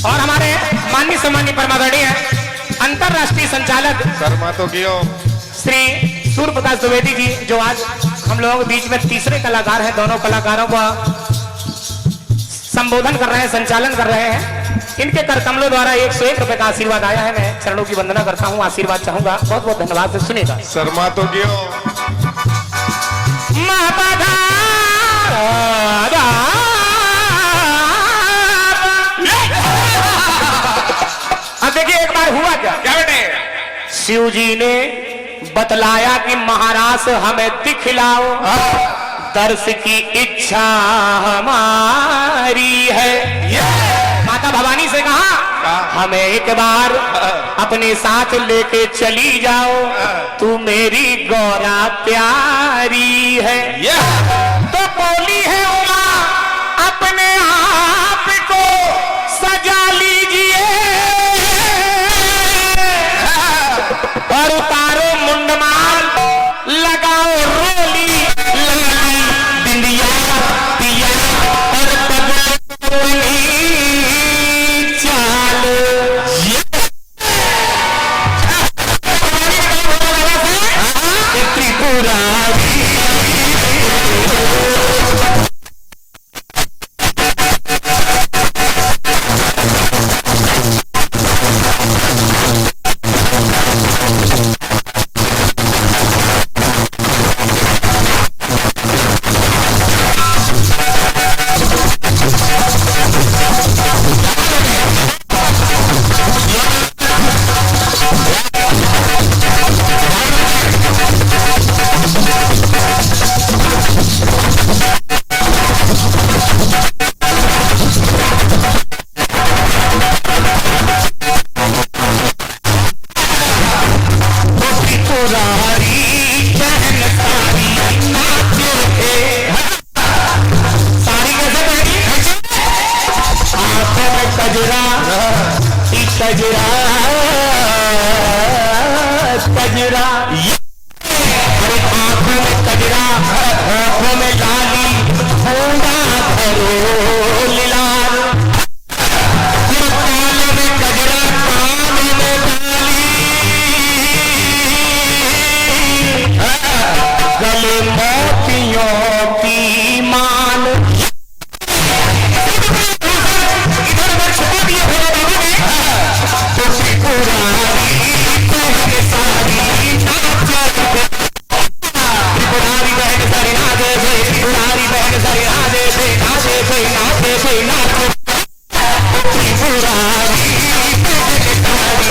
और हमारे माननीय सम्मानीय परमादरणीय अंतरराष्ट्रीय संचालक शर्मा तो गियो श्री सूर्य प्रकाश द्विवेदी जी, जो आज हम लोग बीच में तीसरे कलाकार हैं, दोनों कलाकारों का संबोधन कर रहे हैं, संचालन कर रहे हैं। इनके कर कमलों द्वारा 101 रुपए का आशीर्वाद आया है। मैं चरणों की वंदना करता हूँ, आशीर्वाद चाहूंगा। बहुत बहुत धन्यवाद से सुनेगा। शर्मा तो गियो अब देखिए एक बार हुआ क्या क्या बेटे शिव जी ने बतलाया कि महाराज हमें दिखलाओ, दर्श की इच्छा हमारी है। माता भवानी से कहा हमें एक बार अपने साथ लेके चली जाओ, तू मेरी गौरा प्यारी है। तो बोली है उमा अपने आप को सजा लीजिए और उतारो मुंडमाल, लगाओ रोली लाली बिंदिया पिया और बदली चाल। त्रिपुरारी कजरा, अरे आंखों में कजरा, आंखों में लाली, होगा भरो लाल, कानों में कजरा, कानों में लाली, गले मोतियों की माल। इधर उधर छुपा दिए भोले बाबा ने, तो त्रिपुरारी बहन सारी नाचे, त्रिपुरारी बहन सारी नाचे, त्रिपुरारी बहन सारी नाचे, नाचे नाचे नाचे, त्रिपुरारी बहन सारी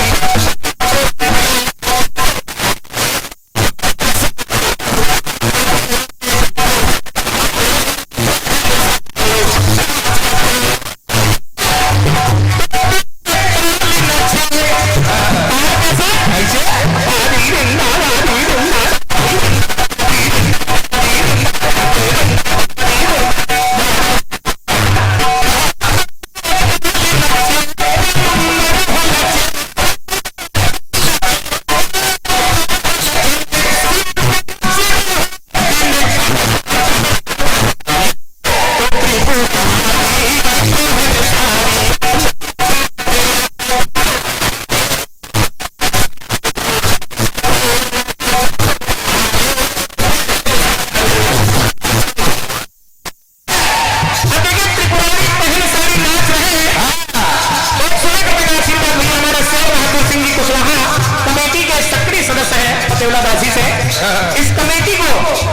इस कमेटी को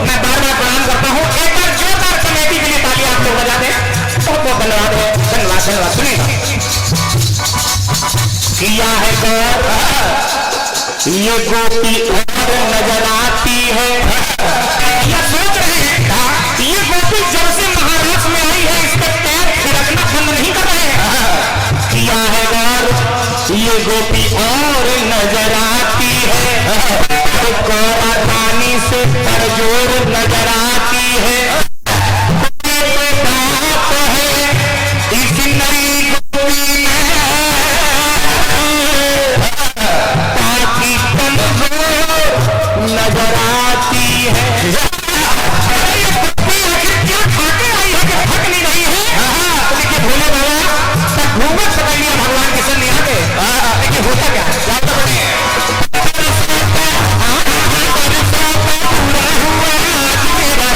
मैं बार बार प्रणाम करता हूँ। एक बार जोरदार कमेटी के लिए तालियां आप लोग बजा दें। बहुत बहुत धन्यवाद है, धन्यवाद धन्यवाद। सुनिएगा, किया है गौर ये गोपी और नजर आती है, या सोच रहे हैं ये गोपी जब से महाराज में आई है इसका पैर थिरकना बंद नहीं कर रहे हैं। किया है गौर ये गोपी और नजर आती है, गौरा रानी से परजोर नजर आती है। बात है इस नई गोपी में काफी कमजोर नजर आती है। क्या खाते आई है कि थक नहीं रही है? लेकिन भोले बाबा घूमत पकड़ लिया भगवान के सर नहीं आते, लेकिन होता क्या पूरा हुआ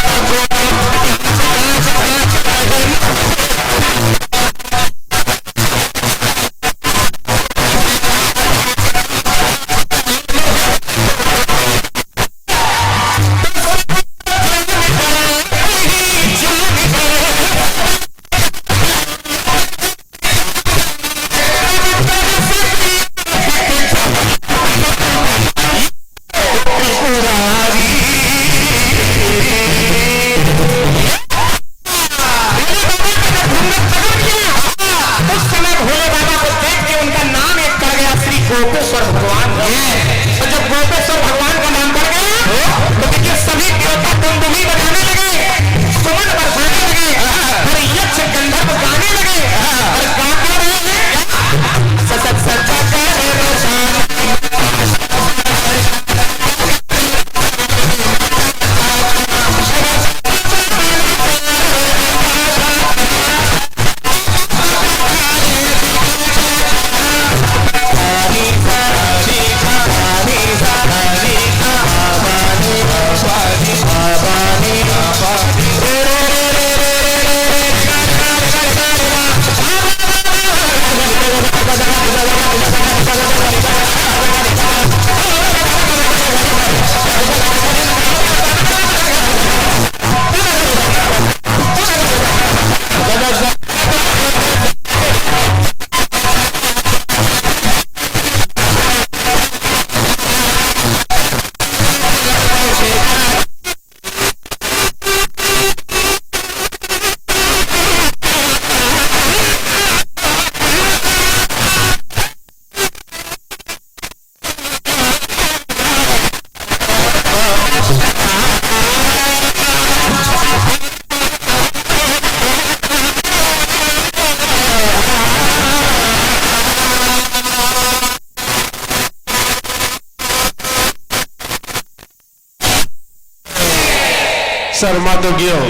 शर्मा तो गया हो।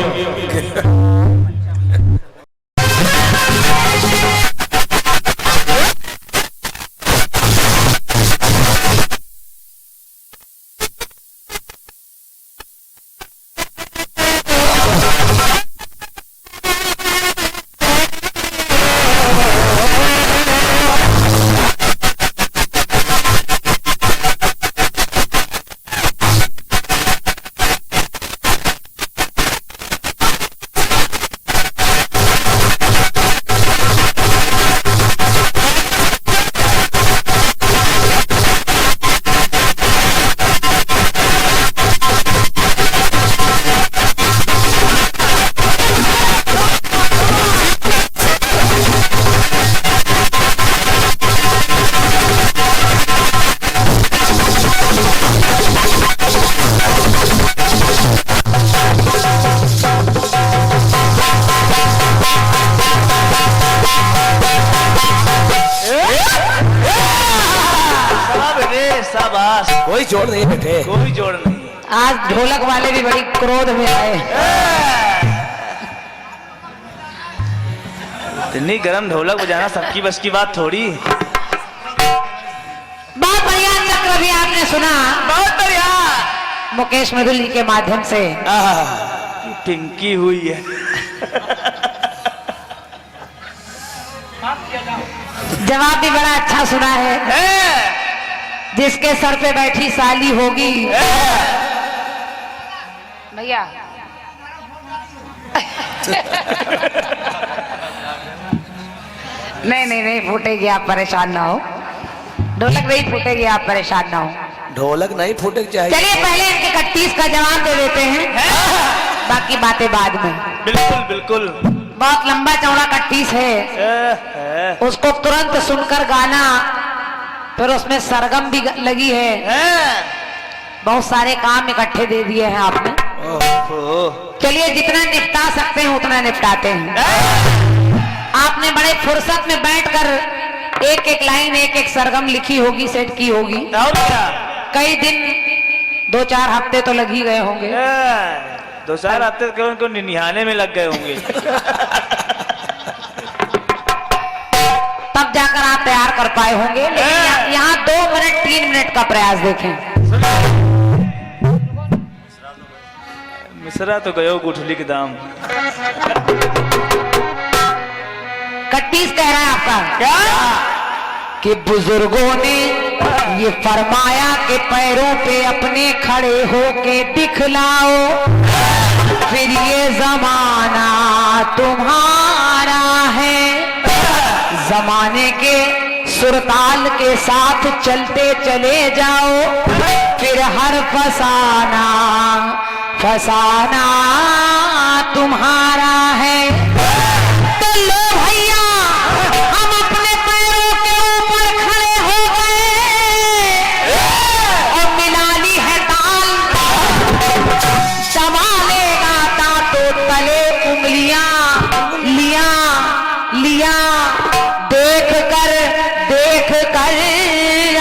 कोई जोड़ नहीं बेटे, कोई जोड़ नहीं। आज ढोलक वाले भी बड़ी क्रोध में आए। इतनी गरम ढोलक बजाना सबकी बस की बात थोड़ी। बहुत बढ़िया चक्र भी आपने सुना, बहुत बढ़िया। मुकेश मधुली के माध्यम से पिंकी हुई है। जवाब भी बड़ा अच्छा सुना है। जिसके सर पे बैठी साली होगी भैया। नहीं फूटेगी, आप परेशान ना हो। ढोलक नहीं फूटेगी, आप परेशान ना हो। ढोलक नहीं फूटे चाहिए। चलिए पहले इनके 31 का जवाब दे देते हैं, बाकी बातें बाद में। बिल्कुल बिल्कुल। बहुत लंबा चौड़ा 31 है, उसको तुरंत सुनकर गाना, फिर उसमें सरगम भी लगी है। बहुत सारे काम इकट्ठे दे दिए हैं आपने। चलिए जितना निपटा सकते हैं उतना निपटाते हैं। आपने बड़े फुर्सत में बैठकर एक एक लाइन एक एक सरगम लिखी होगी, सेट की होगी। कई दिन 2-4 हफ्ते तो लग ही गए होंगे। 2-4 हफ्ते तो उनको निहाने में लग गए होंगे। तब जाकर आप तैयार कर पाए होंगे। लेकिन यहाँ 2 मिनट 3 मिनट का प्रयास देखें। मिश्रा तो गयो गुठली के दाम। 31 कह रहा है आपका क्या कि बुजुर्गों ने ये फरमाया कि पैरों पे अपने खड़े होके दिखलाओ, फिर ये जमाना तुम्हारा है। जमाने के सुरताल के साथ चलते चले जाओ, फिर हर फसाना फसाना तुम्हारा है। तो लो भैया, हम अपने पैरों के ऊपर खड़े हो गए और मिला ली है ताल। संभालेगा ता तो तले उंगलियां लिया लिया, देख कर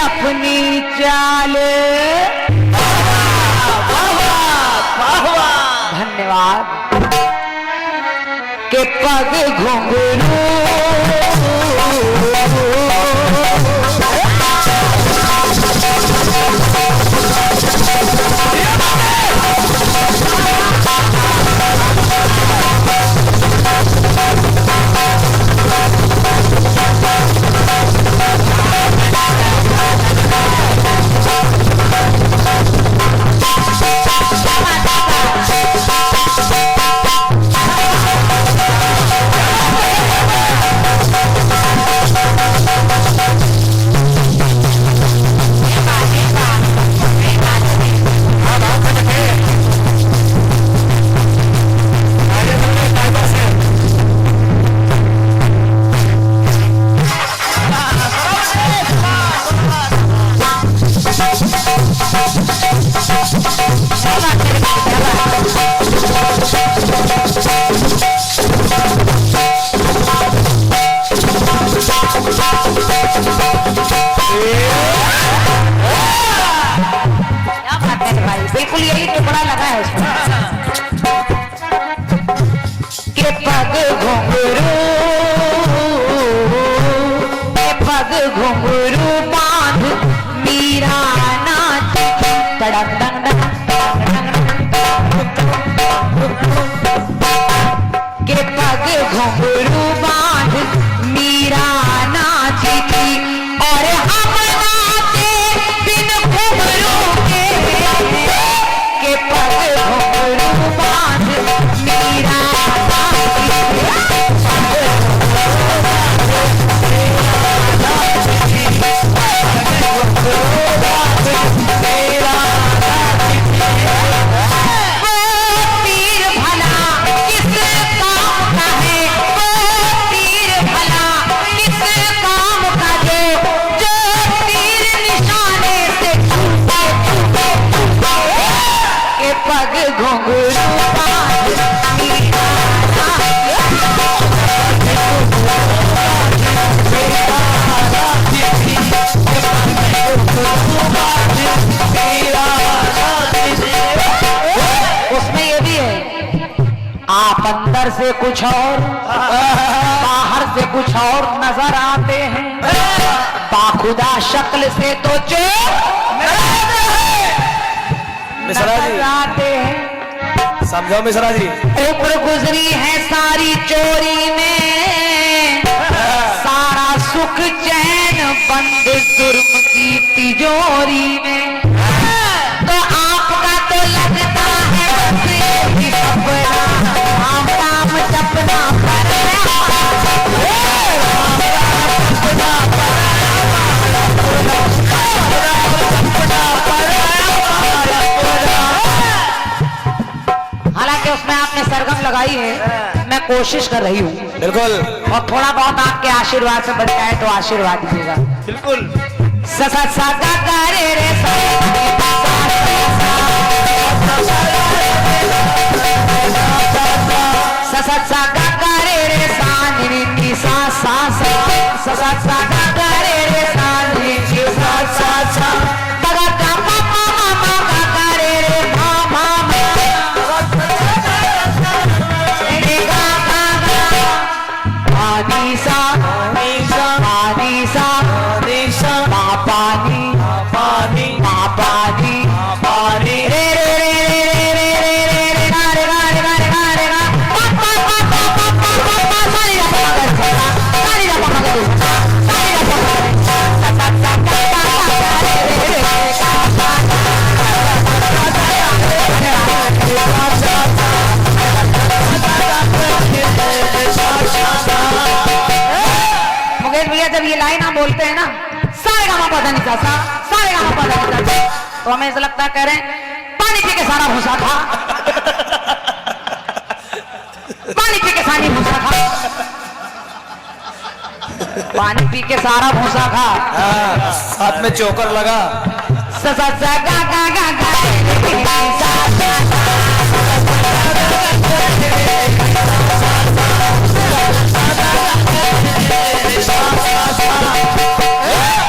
अपनी चाल। धन्यवाद। के पग घुंघरू बिल्कुल यही टुकड़ा लगा है उसमें। पग घुंघरू बांध मीरा नाची थी और हम नाचे बिन घुंघरू के पग घुंघरू बांध मीरा नाची पग घुंघरू बांध मीरा उसमें ये भी है, आप अंदर से कुछ और बाहर से कुछ और नजर आते हैं, बाखुदा शक्ल से तो जो मिश्रा जी आते हैं। समझाओ मिश्रा जी। उम्र गुजरी है सारी चोरी में, सारा सुख चैन बंद जुर्म की तिजोरी में, तो आपका तो लगता है बस सपना, राम राम सपना पर हालांकि उसमें आपने सरगम लगाई है, मैं कोशिश कर रही हूँ बिल्कुल, और थोड़ा बहुत आपके आशीर्वाद से बच जाए तो आशीर्वाद दीजिएगा। बिल्कुल। ससा सागा करे रे ससा सागा करे रे सानी नी सा सा सा ससा सागा करे रे सानी नी सा सा सा बगा का पापा मामा का करे रे मामा रे गा गा गा पानी सा पानी सा पानी पानी पानी पानी रे रे रे रे रे रे रे रे गा रे गा रे गा रे गा रे गा पापा पापा पापा पापा सारी रा पापा सारी रा पापा सारी रा पापा मुकेश भैया जब ये लाइन आप बोलते हैं ना, सारे गामा पता नहीं था सारे गामा पता नहीं था, तो हमें ऐसा लगता है कह रहे हैं पानी पी के सारा भूसा खा, पानी पी के सारी भूसा खा, पानी पी के सारा भूसा खा, साथ में चोकर लगा। सा सा सा गा गा गा गा सा सा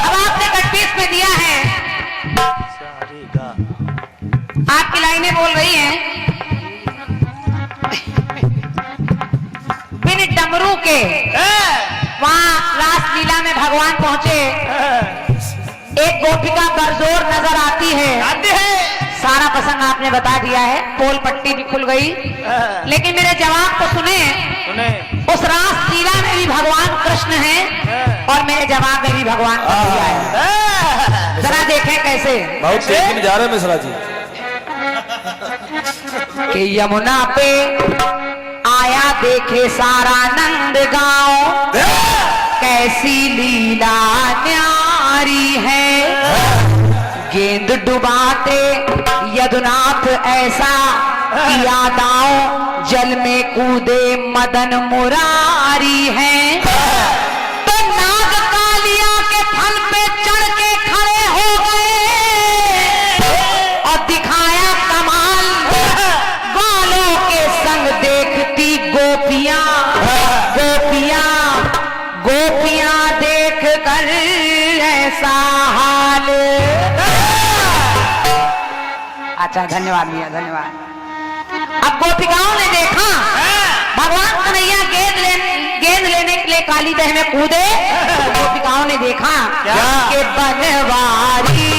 अब आपने कट पीस में दिया है, आपकी लाइनें बोल रही हैं बिन डमरू के वहां रासलीला में भगवान पहुंचे, एक गोपिका बरजोर नजर आती है, सारा प्रसंग आपने बता दिया है, पोल पट्टी भी खुल गई, लेकिन मेरे जवाब को सुने, उस रासलीला में भी भगवान कृष्ण हैं और मेरे जवाब में भी भगवान कन्हैया है, जरा देखें कैसे। बहुत तेजी में जा रहे हैं मिश्रा जी। कि यमुना पे आया देखे सारा नंद गांव, कैसी लीला न्यारी है, गेंद डुबाते यदुनाथ ऐसा किया दांव, जल में कूदे मदन मुरारी है, तो नाग कालिया के फन पे चढ़ के खड़े हो गए और दिखाया कमाल, बालों के संग देखती गोपियां गोपियां गोपियां देख कर ऐसा हाल। अच्छा धन्यवाद भैया धन्यवाद। अब गोपिकाओं ने देखा भगवान कन्हैया गेंद लेने के लिए काली दह में कूदे, तो गोपिकाओं ने देखा कि बनवारी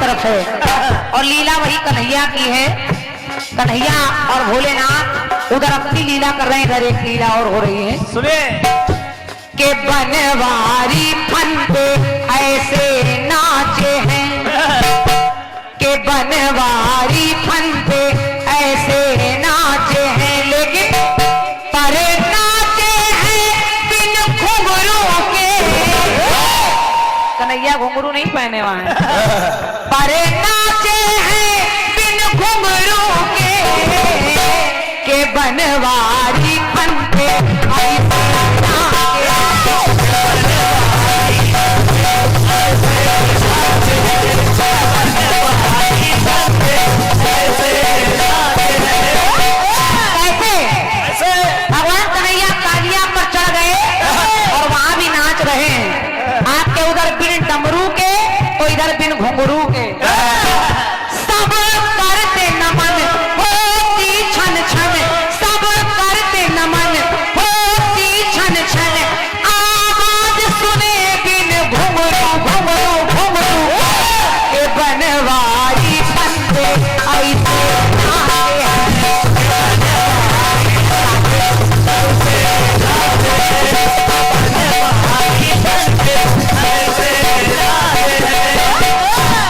तरफ है और लीला वही कन्हैया की है। कन्हैया और भोलेनाथ उधर अपनी लीला कर रहे हैं, इधर एक लीला और हो रही है। सुनिए के बनवारी फंदे ऐसे नाचे हैं, के बनवारी फंदे ऐसे नाचे हैं, लेकिन पर नाचे हैं बिन घुंघरू के। कन्हैया घुंघरू नहीं पहने वहां है, पर नाचे हैं बिन घुंघरू के बनवारी फंदे ऐसे भगवान कन्हैया कालिया पर चढ़ गए और वहां भी नाच रहे हैं। आपके उधर बिन डमरू के तो इधर बिन घुंघरू के, सब करते नमन होती छन छन, सब करते नमन होती छन छन, आवाज सुने बिन घुंघरू घुंघरू घुंघरू के बनवारी फंदे ऐसे नाचे हैं।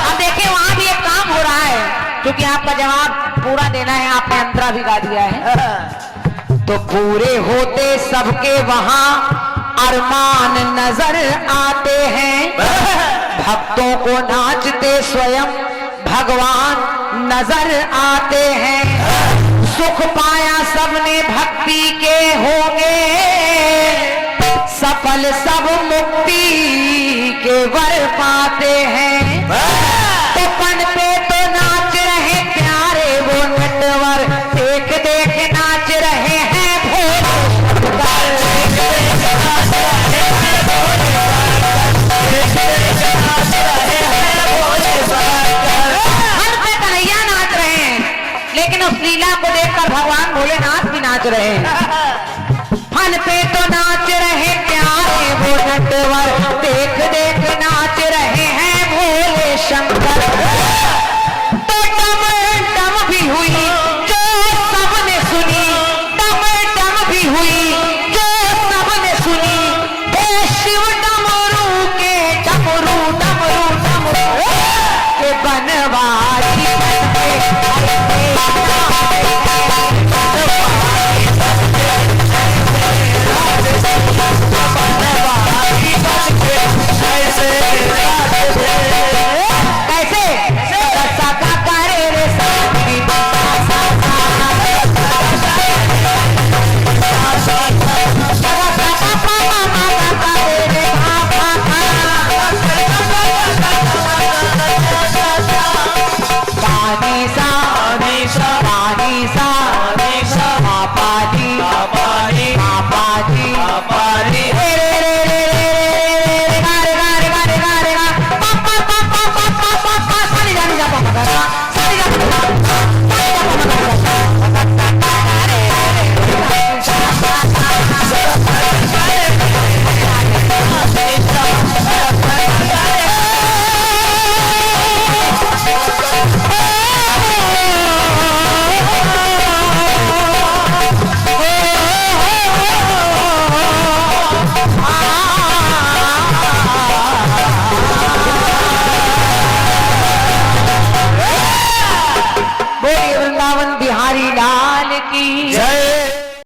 अब देखिए वहां भी एक काम हो रहा है, क्योंकि आपका जवाब पूरा देना है, आपने अंतरा भी गा दिया है। तो पूरे होते सबके वहां अरमान नजर आते हैं, भक्तों को नाचते स्वयं भगवान नजर आते हैं। सुख पाया सबने भक्ति के होंगे, सफल सब मुक्ति के वर पाते हैं। तो पन पे तो नाच रहे प्यारे वो नटवर, देख देख नाच रहे हैं भोले। पन पे कन्हैया नाच रहे हैं, लेकिन उस लीला को देखकर भगवान भोलेनाथ भी नाच रहे हैं। फन पे तो